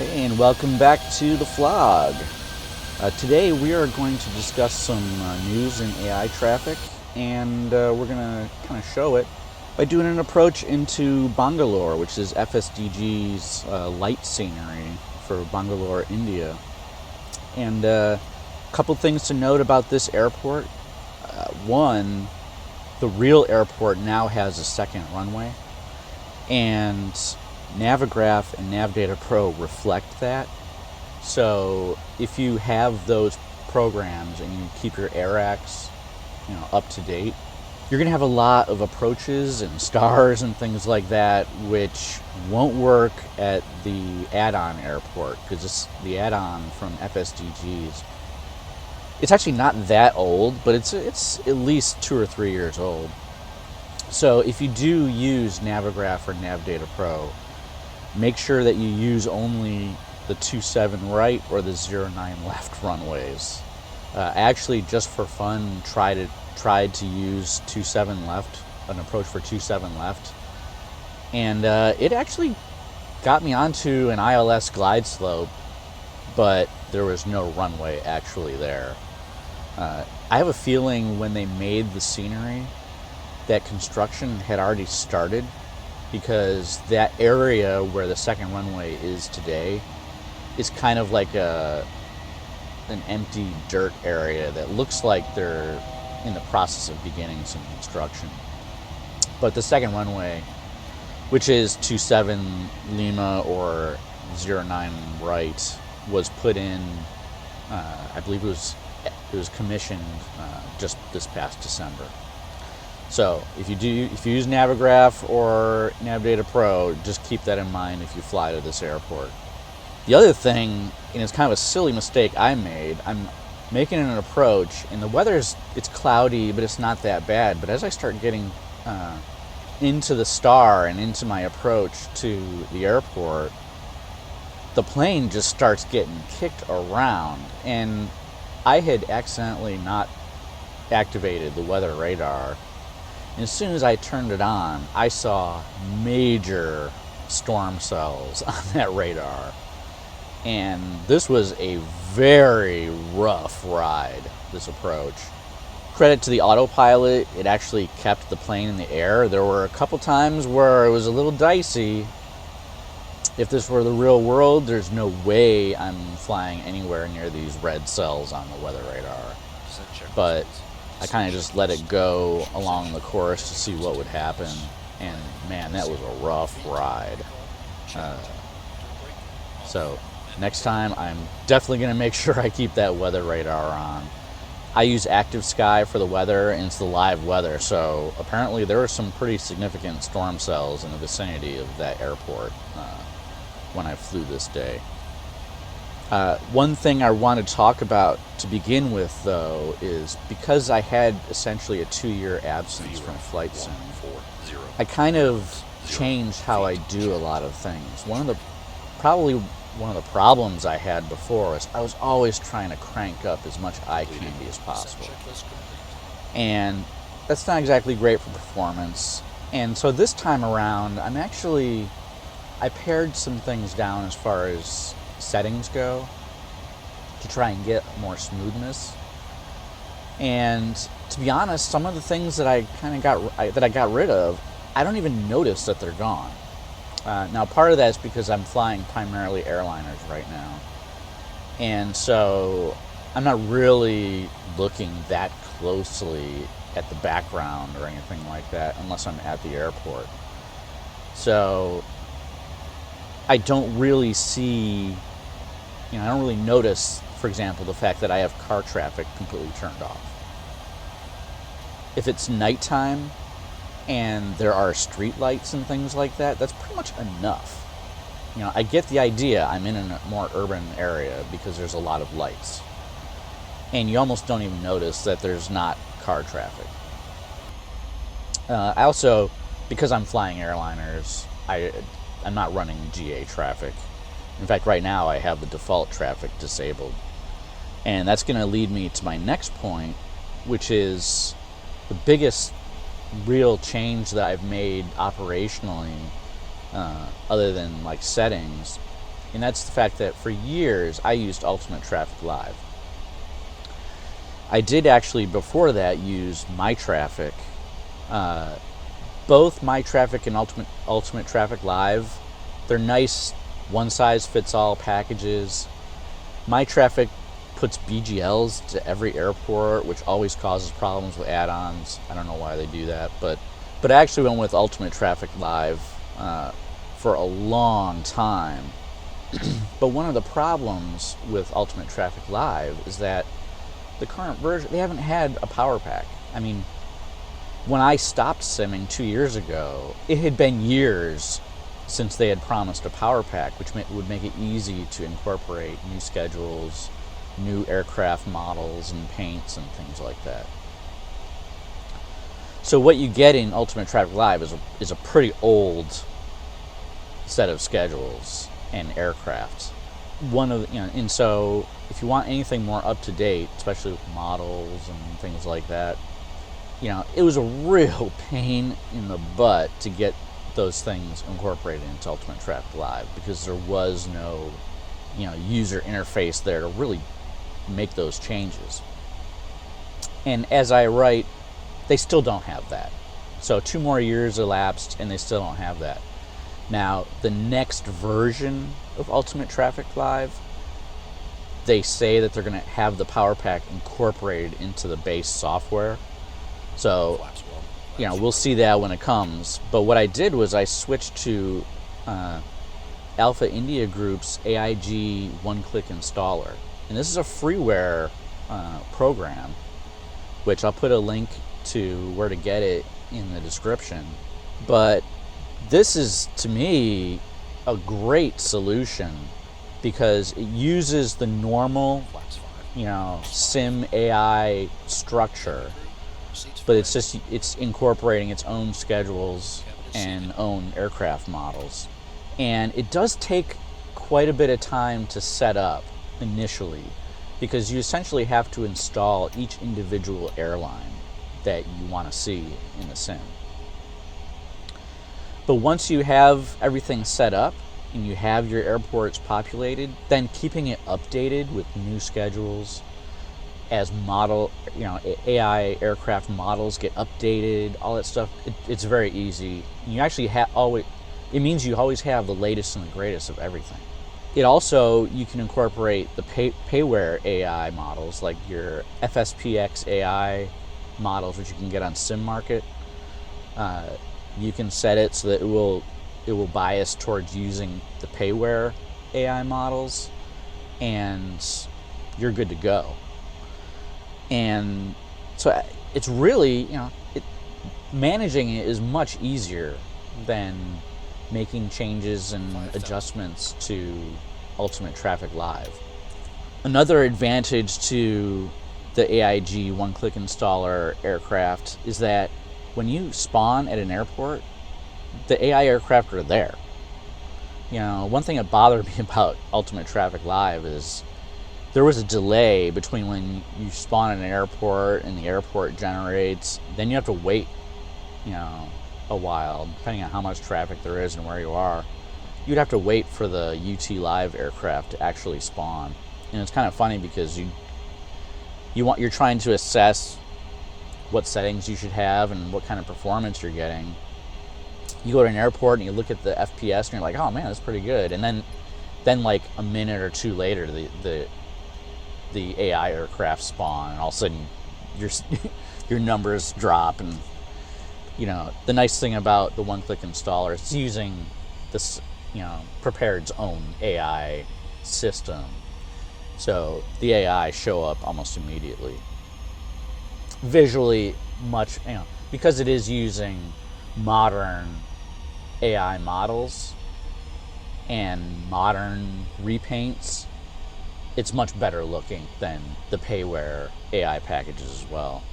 Hey, and welcome back to the vlog. Today we are going to discuss some news in AI traffic, and we're going to kind of show it by doing an approach into Bangalore, which is FSDG's light scenery for Bangalore, India. And a couple things to note about this airport. One, the real airport now has a second runway, and Navigraph and Navdata Pro reflect that. So if you have those programs and you keep your AirX, up to date, you're going to have a lot of approaches and stars and things like that, which won't work at the add-on airport, because it's the add-on from FSDGs. It's actually not that old, but it's at least 2 or 3 years old. So if you do use Navigraph or Navdata Pro, make sure that you use only the 27 right or the 09 left runways. I actually, just for fun, tried to use 27 left, an approach for 27 left, and it actually got me onto an ILS glide slope, but there was no runway actually there. I have a feeling when they made the scenery that construction had already started, because that area where the second runway is today is kind of like an empty dirt area that looks like they're in the process of beginning some construction. But the second runway, which is 27 Lima or 09 right, was put in, I believe it was commissioned just this past December. So if you use Navigraph or Navdata Pro, just keep that in mind if you fly to this airport. The other thing, and it's kind of a silly mistake I made, I'm making an approach, and the weather's, it's cloudy, but it's not that bad. But as I start getting into the star and into my approach to the airport, the plane just starts getting kicked around, and I had accidentally not activated the weather radar. And as soon as I turned it on, I saw major storm cells on that radar. And this was a very rough ride, this approach. Credit to the autopilot, it actually kept the plane in the air. There were a couple times where it was a little dicey. If this were the real world, there's no way I'm flying anywhere near these red cells on the weather radar. But I kind of just let it go along the course to see what would happen, and man, that was a rough ride. So next time, I'm definitely going to make sure I keep that weather radar on. I use Active Sky for the weather, and it's the live weather, so apparently there were some pretty significant storm cells in the vicinity of that airport when I flew this day. One thing I want to talk about to begin with, though, is because I had essentially a 2-year absence from flight sim, I kind of changed how I do a lot of things. Probably one of the problems I had before was I was always trying to crank up as much eye candy as possible. And that's not exactly great for performance. And so this time around, I pared some things down as far as settings go to try and get more smoothness. And to be honest, some of the things that I got rid of, I don't even notice that they're gone. Now, part of that is because I'm flying primarily airliners right now, and so I'm not really looking that closely at the background or anything like that unless I'm at the airport. So I don't really see, I don't really notice, for example, the fact that I have car traffic completely turned off. If it's nighttime and there are street lights and things like that, that's pretty much enough. I get the idea. I'm in a more urban area because there's a lot of lights. And you almost don't even notice that there's not car traffic. I also, because I'm flying airliners, I'm not running GA traffic. In fact, right now I have the default traffic disabled. And that's going to lead me to my next point, which is the biggest real change that I've made operationally, other than like settings, And that's the fact that for years I used Ultimate Traffic Live. I did actually before that use MyTraffic. Both MyTraffic and Ultimate Traffic Live, they're nice one-size-fits-all packages. MyTraffic puts BGLs to every airport, which always causes problems with add-ons. I don't know why they do that, but I actually went with Ultimate Traffic Live for a long time. But one of the problems with Ultimate Traffic Live is that the current version, they haven't had a power pack. I mean, when I stopped simming 2 years ago, it had been years since they had promised a power pack, which would make it easy to incorporate new schedules, new aircraft models and paints and things like that. So what you get in Ultimate Traffic Live is a pretty old set of schedules and aircraft. And so if you want anything more up to date, especially with models and things like that, it was a real pain in the butt to get those things incorporated into Ultimate Traffic Live because there was no, user interface there to really make those changes. And as I write, they still don't have that. So 2 more years elapsed and they still don't have that. Now, the next version of Ultimate Traffic Live, they say that they're going to have the power pack incorporated into the base software. So, we'll see that when it comes. But what I did was I switched to Alpha India Group's AIG one-click installer. And this is a freeware program, which I'll put a link to where to get it in the description. But this is, to me, a great solution because it uses the normal, sim AI structure, but it's incorporating its own schedules and own aircraft models. And it does take quite a bit of time to set up initially because you essentially have to install each individual airline that you want to see in the sim. But once you have everything set up and you have your airports populated, then keeping it updated with new schedules as AI aircraft models get updated, all that stuff, it's very easy. You actually it means you always have the latest and the greatest of everything. It also, you can incorporate the payware AI models like your FSPX AI models, which you can get on SimMarket. You can set it so that it will bias towards using the payware AI models, and you're good to go. And so it's really, managing it is much easier than making changes and adjustments to Ultimate Traffic Live. Another advantage to the AIG one-click installer aircraft is that when you spawn at an airport, the AI aircraft are there. One thing that bothered me about Ultimate Traffic Live is there was a delay between when you spawn at an airport and the airport generates, then you have to wait, a while, depending on how much traffic there is and where you are. You'd have to wait for the UT Live aircraft to actually spawn. And it's kind of funny because you're trying to assess what settings you should have and what kind of performance you're getting. You go to an airport and you look at the FPS and you're like, oh man, that's pretty good. And then like a minute or two later, the AI aircraft spawn, and all of a sudden your numbers drop. And the nice thing about the one-click installer is it's using this, Prepared's own AI system. So the AI show up almost immediately. Visually much, because it is using modern AI models and modern repaints, it's much better looking than the payware AI packages as well.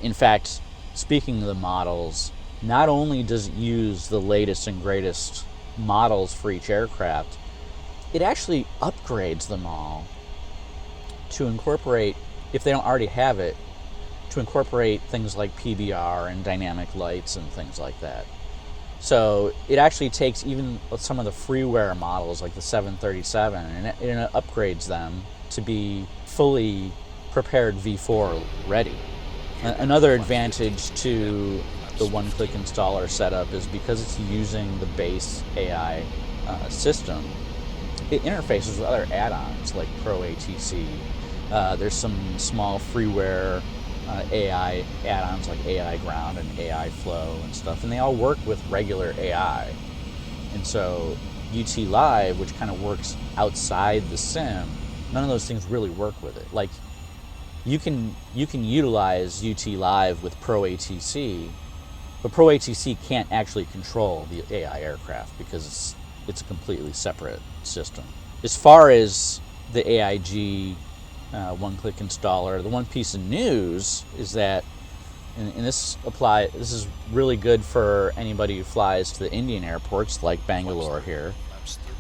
In fact, speaking of the models, not only does it use the latest and greatest models for each aircraft, it actually upgrades them all to incorporate, if they don't already have it, to incorporate things like PBR and dynamic lights and things like that. So it actually takes even some of the freeware models like the 737 and it upgrades them to be fully prepared V4 ready. Another advantage to the one-click installer setup is because it's using the base AI system, it interfaces with other add-ons like ProATC. There's some small freeware AI add-ons like AI Ground and AI Flow and stuff, and they all work with regular AI. And so UT Live, which kind of works outside the sim, none of those things really work with it. Like you can utilize UT Live with ProATC, but ProATC can't actually control the AI aircraft because it's a completely separate system. As far as the AIG one-click installer, the one piece of news is that, and this is really good for anybody who flies to the Indian airports like Bangalore here,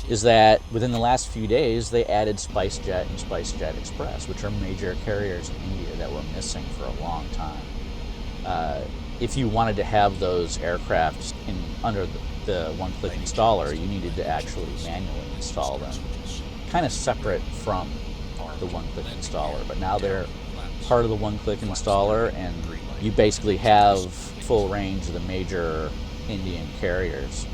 is that within the last few days they added Spicejet and Spicejet Express, which are major carriers in India that were missing for a long time. If you wanted to have those aircraft under the one-click installer, you needed to actually manually install them, kind of separate from the one-click installer. But now they're part of the one-click installer, and you basically have full range of the major Indian carriers.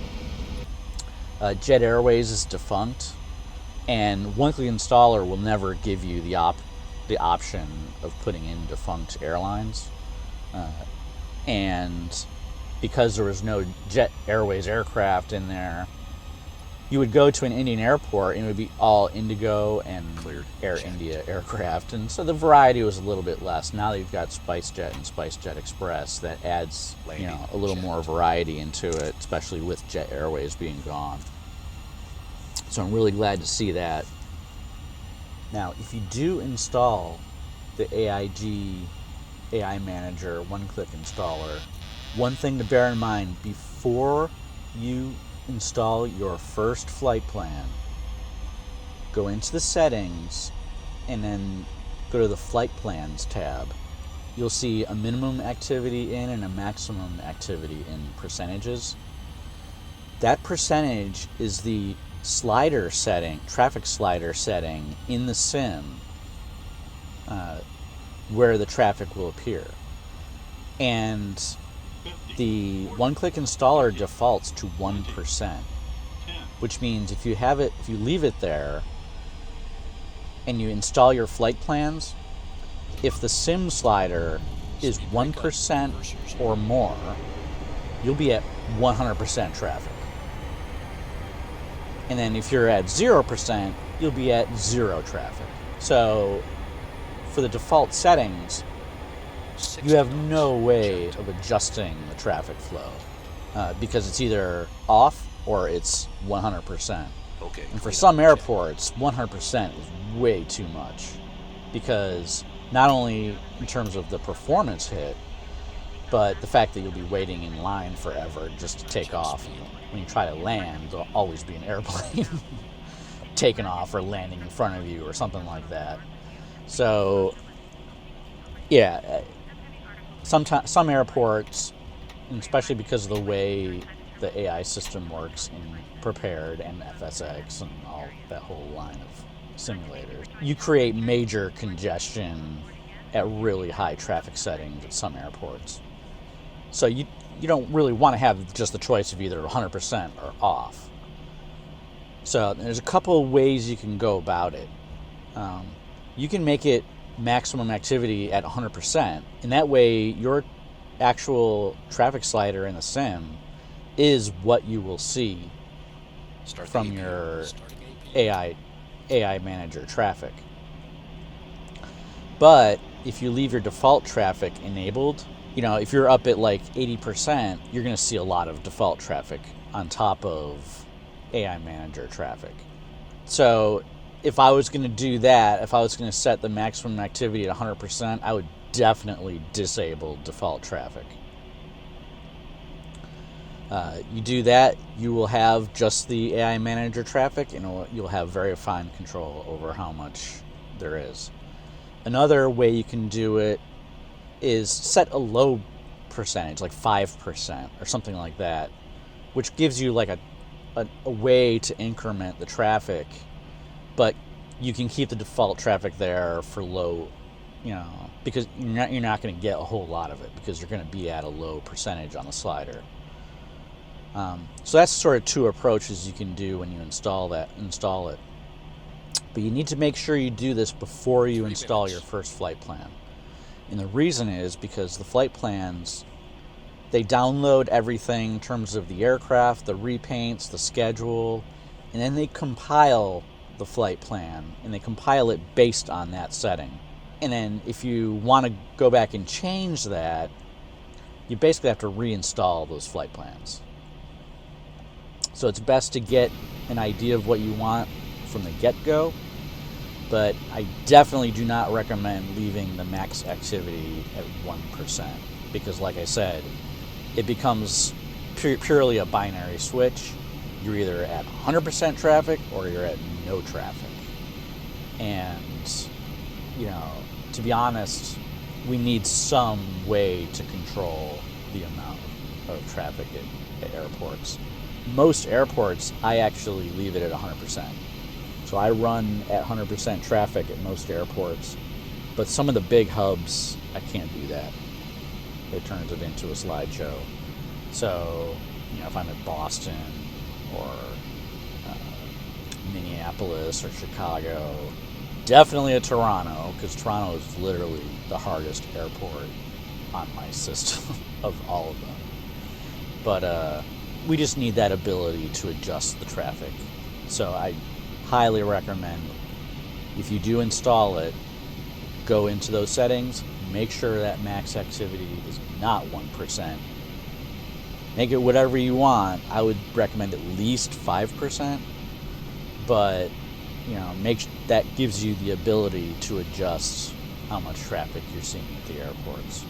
Jet Airways is defunct, and one-click installer will never give you the option of putting in defunct airlines. And because there was no Jet Airways aircraft in there, you would go to an Indian airport and it would be all Indigo and Air India aircraft, and so the variety was a little bit less. Now that you've got Spicejet and Spicejet Express, that adds a little more variety into it, especially with Jet Airways being gone. So I'm really glad to see that. Now, if you do install the AIG AI Manager one-click installer, one thing to bear in mind before you install your first flight plan, go into the settings and then go to the flight plans tab. You'll see a minimum activity in and a maximum activity in percentages. That percentage is the slider setting, traffic slider setting in the sim where the traffic will appear. And the one-click installer defaults to 1%, which means if you leave it there and you install your flight plans, if the sim slider is 1% or more, you'll be at 100% traffic. And then if you're at 0%, you'll be at 0 traffic. So for the default settings, you have no way of adjusting the traffic flow because it's either off or it's 100%. And for some airports, 100% is way too much, because not only in terms of the performance hit, but the fact that you'll be waiting in line forever just to take off. When you try to land, there'll always be an airplane taking off or landing in front of you or something like that. So, yeah, some airports, and especially because of the way the AI system works in Prepared and FSX and all that whole line of simulators, you create major congestion at really high traffic settings at some airports. So you don't really want to have just the choice of either 100% or off. So there's a couple of ways you can go about it. You can make it maximum activity at 100%, and that way your actual traffic slider in the sim is what you will see from your AI manager traffic. But if you leave your default traffic enabled, if you're up at like 80%, you're going to see a lot of default traffic on top of AI manager traffic. So if I was going to do that, if I was going to set the maximum activity at 100%, I would definitely disable default traffic. You do that, you will have just the AI manager traffic, and you'll have very fine control over how much there is. Another way you can do it is set a low percentage, like 5% or something like that, which gives you like a way to increment the traffic, but you can keep the default traffic there for low, because you're not going to get a whole lot of it because you're going to be at a low percentage on the slider. So that's sort of two approaches you can do when you install it. But you need to make sure you do this before you install your first flight plan. And the reason is because the flight plans, they download everything in terms of the aircraft, the repaints, the schedule, and then they compile the flight plan, and they compile it based on that setting. And then if you want to go back and change that, you basically have to reinstall those flight plans. So it's best to get an idea of what you want from the get-go, but I definitely do not recommend leaving the max activity at 1%, because like I said, it becomes purely a binary switch. You're either at 100% traffic or you're at no traffic. And, to be honest, we need some way to control the amount of traffic at airports. Most airports, I actually leave it at 100%. So I run at 100% traffic at most airports, but some of the big hubs, I can't do that. It turns it into a slideshow. So, if I'm at Boston or Minneapolis or Chicago, definitely at Toronto, because Toronto is literally the hardest airport on my system of all of them. But we just need that ability to adjust the traffic. So I highly recommend, if you do install it, go into those settings, make sure that max activity is not 1%. Make it whatever you want. I would recommend at least 5%, but that gives you the ability to adjust how much traffic you're seeing at the airports.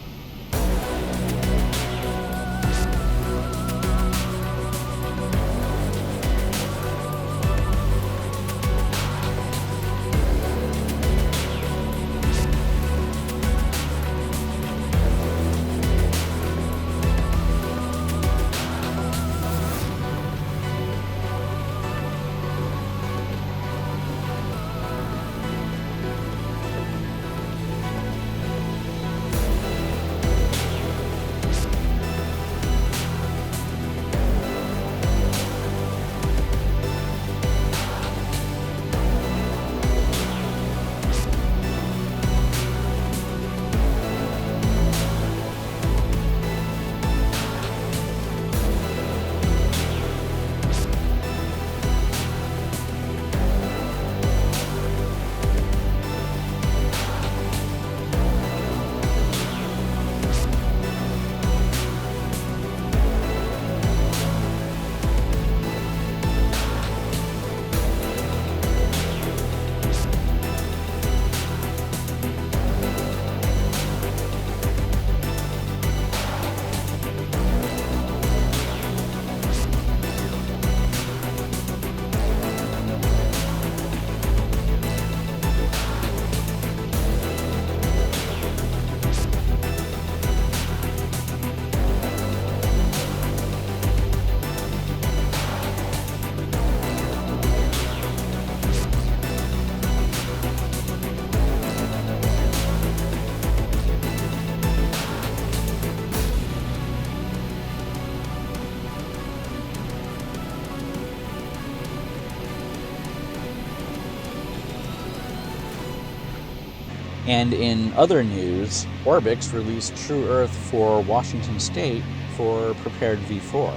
And in other news, ORBX released TrueEarth for Washington State for prepared V4.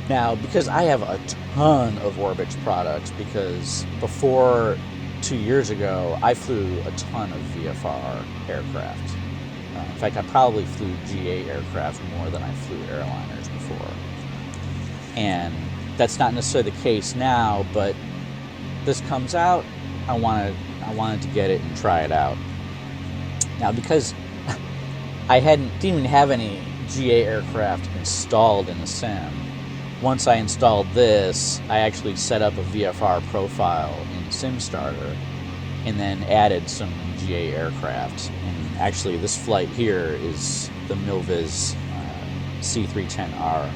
Now, because I have a ton of ORBX products, because before 2 years ago, I flew a ton of VFR aircraft. In fact, I probably flew GA aircraft more than I flew airliners before. And that's not necessarily the case now, but this comes out, I wanted to get it and try it out. Now, because I didn't even have any GA aircraft installed in the sim, once I installed this, I actually set up a VFR profile in SimStarter and then added some GA aircraft. And actually, this flight here is the Milviz C310R.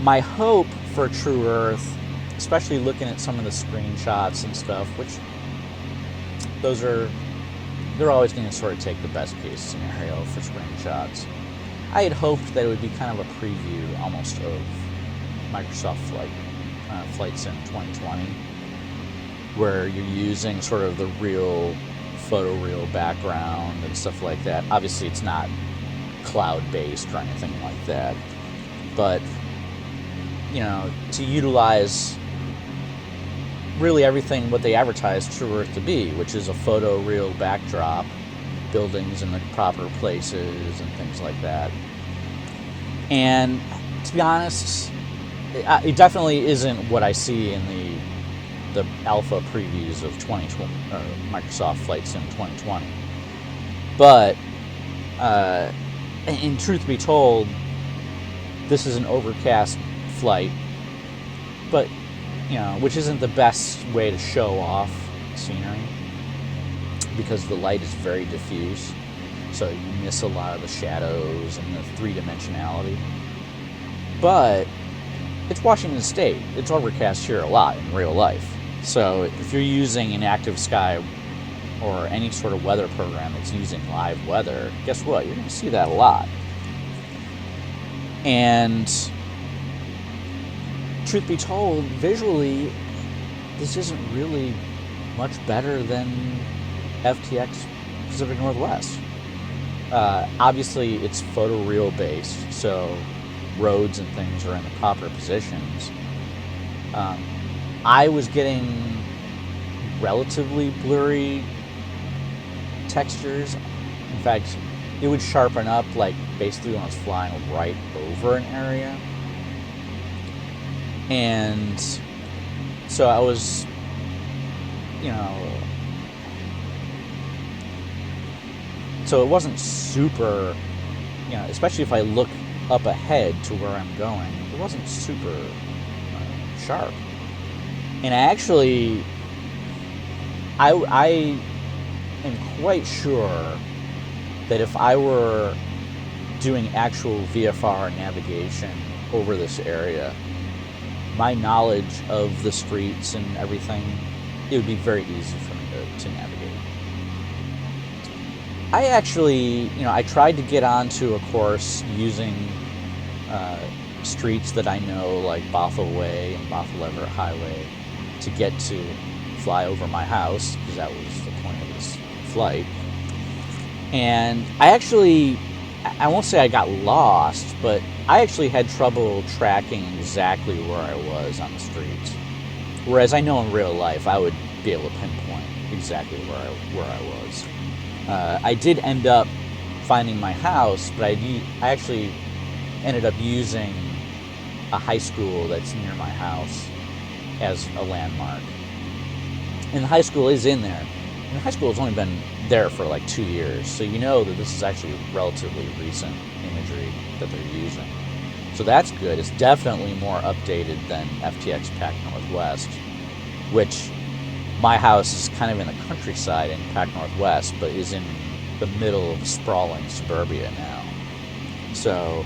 my hope for TrueEarth, especially looking at some of the screenshots and stuff, which they're always going to sort of take the best case scenario for screenshots. I had hoped that it would be kind of a preview almost of Microsoft Flight Sim 2020, where you're using sort of the real photoreal background and stuff like that. Obviously, it's not cloud-based or anything like that, but to utilize really everything what they advertise TrueEarth to be, which is a photoreal backdrop, buildings in the proper places and things like that. And to be honest, it definitely isn't what I see in the alpha previews of 2020 or Microsoft Flight Sim 2020. But in truth be told, this is an overcast flight, but which isn't the best way to show off scenery because the light is very diffuse, so you miss a lot of the shadows and the three-dimensionality. But it's Washington State. It's overcast here a lot in real life. So if you're using an active sky or any sort of weather program that's using live weather, guess what? You're going to see that a lot. And truth be told, visually, this isn't really much better than FTX Pacific Northwest. Obviously, it's photoreal based, so roads and things are in the proper positions. I was getting relatively blurry textures. In fact, it would sharpen up like basically when I was flying right over an area. And so I was, so it wasn't super, especially if I look up ahead to where I'm going, it wasn't super sharp. And I am quite sure that if I were doing actual VFR navigation over this area, my knowledge of the streets and everything, it would be very easy for me to navigate. I actually, I tried to get onto a course using streets that I know, like Bothell Way and Bothell Everett Highway, to get to fly over my house, because that was the point of this flight. And I won't say I got lost, but I actually had trouble tracking exactly where I was on the streets. Whereas I know in real life, I would be able to pinpoint exactly where I was. I did end up finding my house, but I actually ended up using a high school that's near my house as a landmark. And the high school is in there. And the high school has only been there for like 2 years, so you know that this is actually relatively recent imagery that they're using. So that's good. It's definitely more updated than FTX Pac Northwest, which my house is kind of in the countryside in Pac Northwest, but is in the middle of sprawling suburbia now. So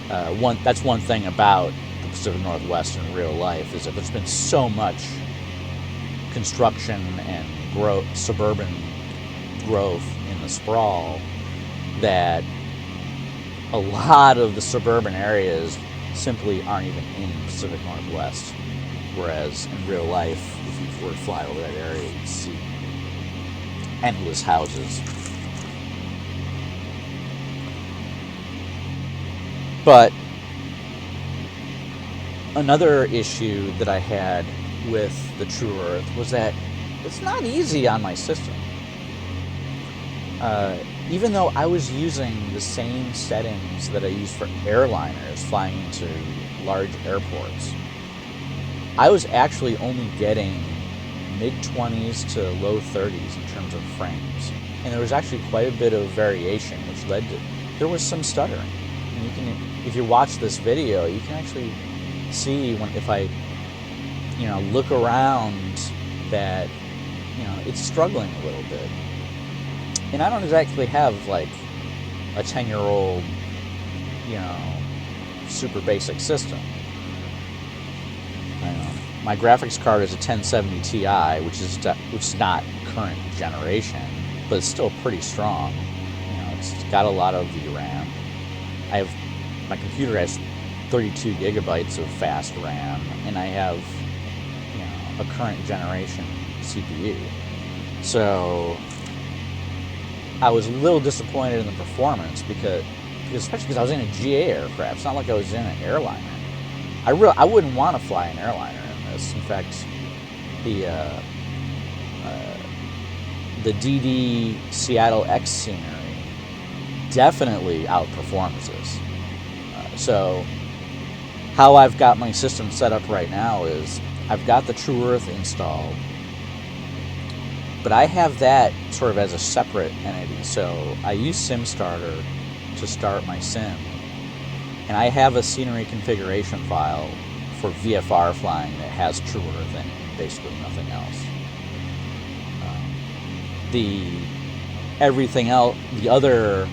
that's one thing about the Pacific Northwest in real life, is that there's been so much construction and suburban growth in the sprawl that a lot of the suburban areas simply aren't even in the Pacific Northwest. Whereas in real life, if you were to fly over that area, you'd see endless houses. But another issue that I had with the TrueEarth was that it's not easy on my system. Even though I was using the same settings that I use for airliners flying into large airports, I was actually only getting mid-20s to low 30s in terms of frames. And there was actually quite a bit of variation, which led to, there was some stuttering. And if you watch this video, you can actually see if I, look around that, it's struggling a little bit. And I don't exactly have like a 10-year-old, super basic system. my graphics card is a 1070 Ti, which is not current generation, but it's still pretty strong. It's got a lot of VRAM. My computer has 32 gigabytes of fast RAM, and I have a current generation CPU. So I was a little disappointed in the performance especially because I was in a GA aircraft. It's not like I was in an airliner. I wouldn't want to fly an airliner in this. In fact, the DD Seattle X scenery definitely outperforms this. So how I've got my system set up right now is I've got the TrueEarth installed, but I have that sort of as a separate entity. So I use SimStarter to start my sim, and I have a scenery configuration file for VFR flying that has TrueEarth in it, basically nothing else. Everything else, the other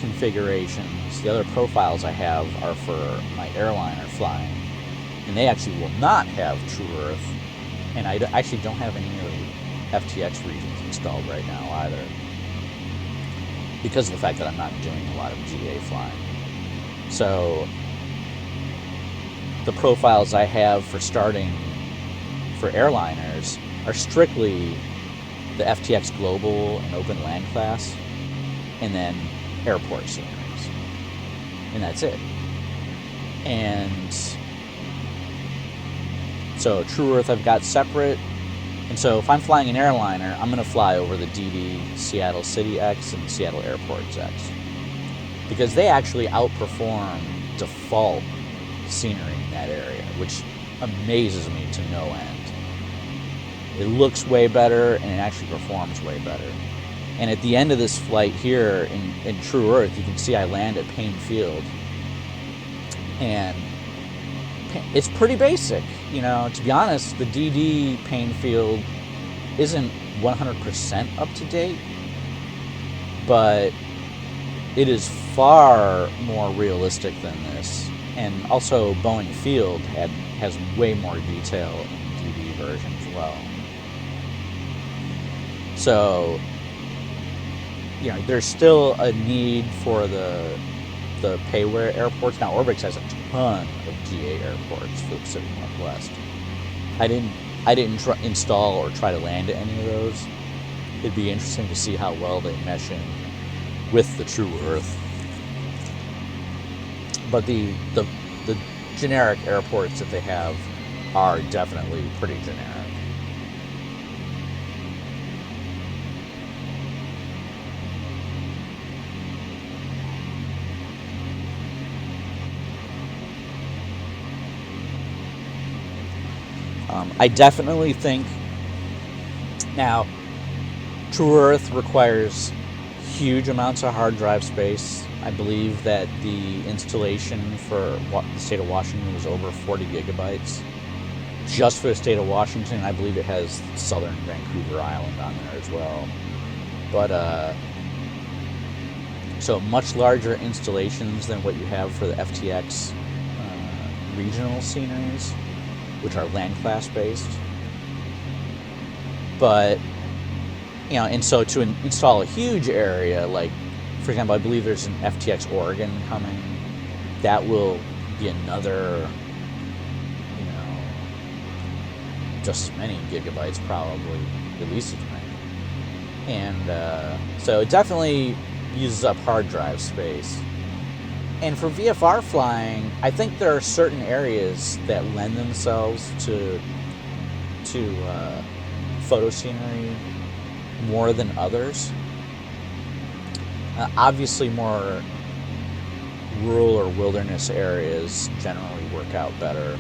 configurations, the other profiles I have are for my airliner flying, and they actually will not have TrueEarth, and I actually don't have any of the FTX regions installed right now either, because of the fact that I'm not doing a lot of GA flying. So the profiles I have for starting for airliners are strictly the FTX Global and Open Land class, and then airport sceneries, and that's it. And so TrueEarth I've got separate, and so if I'm flying an airliner, I'm going to fly over the DD Seattle City X and Seattle Airports X, because they actually outperform default scenery in that area, which amazes me to no end. It looks way better, and it actually performs way better. And at the end of this flight here in TrueEarth, you can see I land at Payne Field, and it's pretty basic. To be honest, the DD Payne Field isn't 100% up to date, but it is far more realistic than this. And also Boeing Field has way more detail in the DD version as well. So, there's still a need for the payware airports. Now, ORBX has a ton of GA airports for the Pacific Northwest. I didn't install or try to land at any of those. It'd be interesting to see how well they mesh in with the TrueEarth. But the generic airports that they have are definitely pretty generic. I definitely think now TrueEarth requires huge amounts of hard drive space. I believe that the installation for the state of Washington was over 40 gigabytes. Just for the state of Washington, I believe it has southern Vancouver Island on there as well. But so much larger installations than what you have for the FTX regional sceneries, which are land class based. But and so to install a huge area, like for example, I believe there's an FTX Oregon coming, that will be another just as many gigabytes, probably at least as many. And so it definitely uses up hard drive space. And for VFR flying, I think there are certain areas that lend themselves to photo scenery more than others. Obviously, more rural or wilderness areas generally work out better.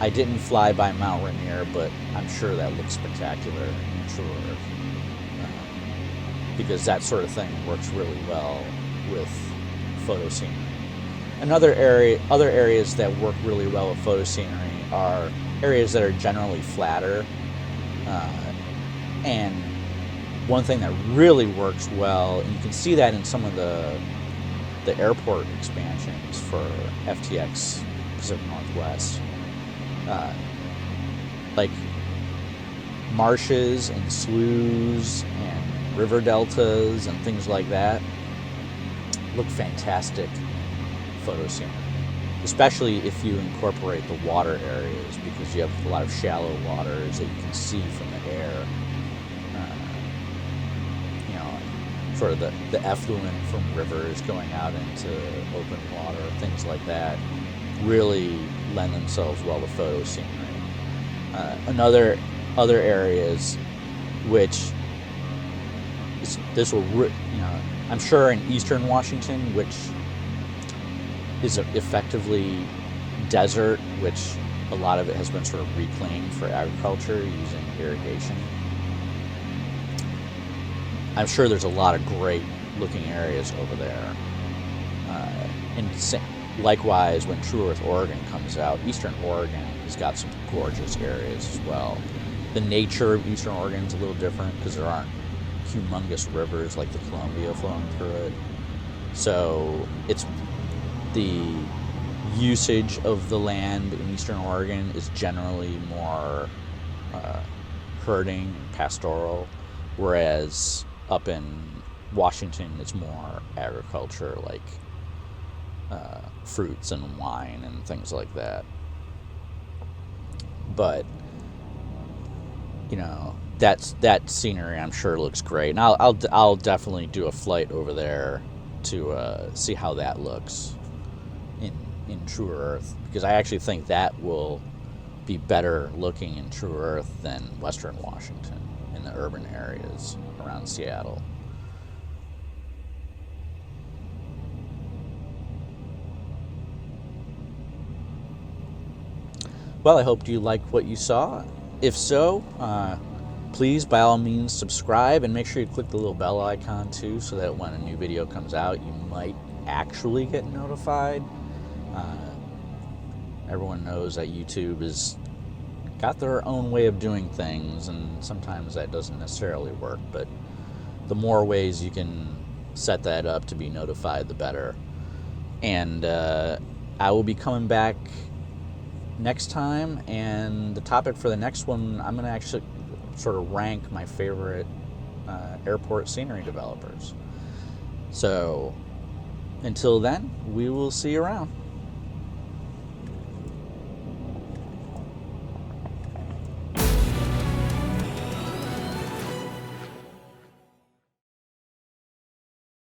I didn't fly by Mount Rainier, but I'm sure that looks spectacular in TrueEarth, because that sort of thing works really well with photo scenery. Other areas that work really well with photo scenery are areas that are generally flatter. And one thing that really works well, and you can see that in some of the airport expansions for FTX Pacific Northwest, like marshes and sloughs and river deltas and things like that look fantastic photo scenery, especially if you incorporate the water areas, because you have a lot of shallow waters that you can see from the air. Sort of the effluent from rivers going out into open water, things like that, really lend themselves well to photo scenery. Other areas, which this will, I'm sure in eastern Washington, which is effectively desert, which a lot of it has been sort of reclaimed for agriculture using irrigation. I'm sure there's a lot of great looking areas over there. And likewise, when TrueEarth Oregon comes out, Eastern Oregon has got some gorgeous areas as well. The nature of Eastern Oregon is a little different because there aren't humongous rivers like the Columbia flowing through it. So it's the usage of the land in Eastern Oregon is generally more herding and pastoral, whereas up in Washington it's more agriculture, like fruits and wine and things like that. But that scenery I'm sure looks great, and I'll definitely do a flight over there to see how that looks in TrueEarth, because I actually think that will be better looking in TrueEarth than Western Washington in the urban areas around Seattle. Well, I hope you liked what you saw. If so, please, by all means, subscribe, and make sure you click the little bell icon too, so that when a new video comes out, you might actually get notified. Everyone knows that YouTube has got their own way of doing things, and sometimes that doesn't necessarily work, but the more ways you can set that up to be notified, the better. And I will be coming back next time, and the topic for the next one, I'm going to actually sort of rank my favorite airport scenery developers. So until then, we will see you around.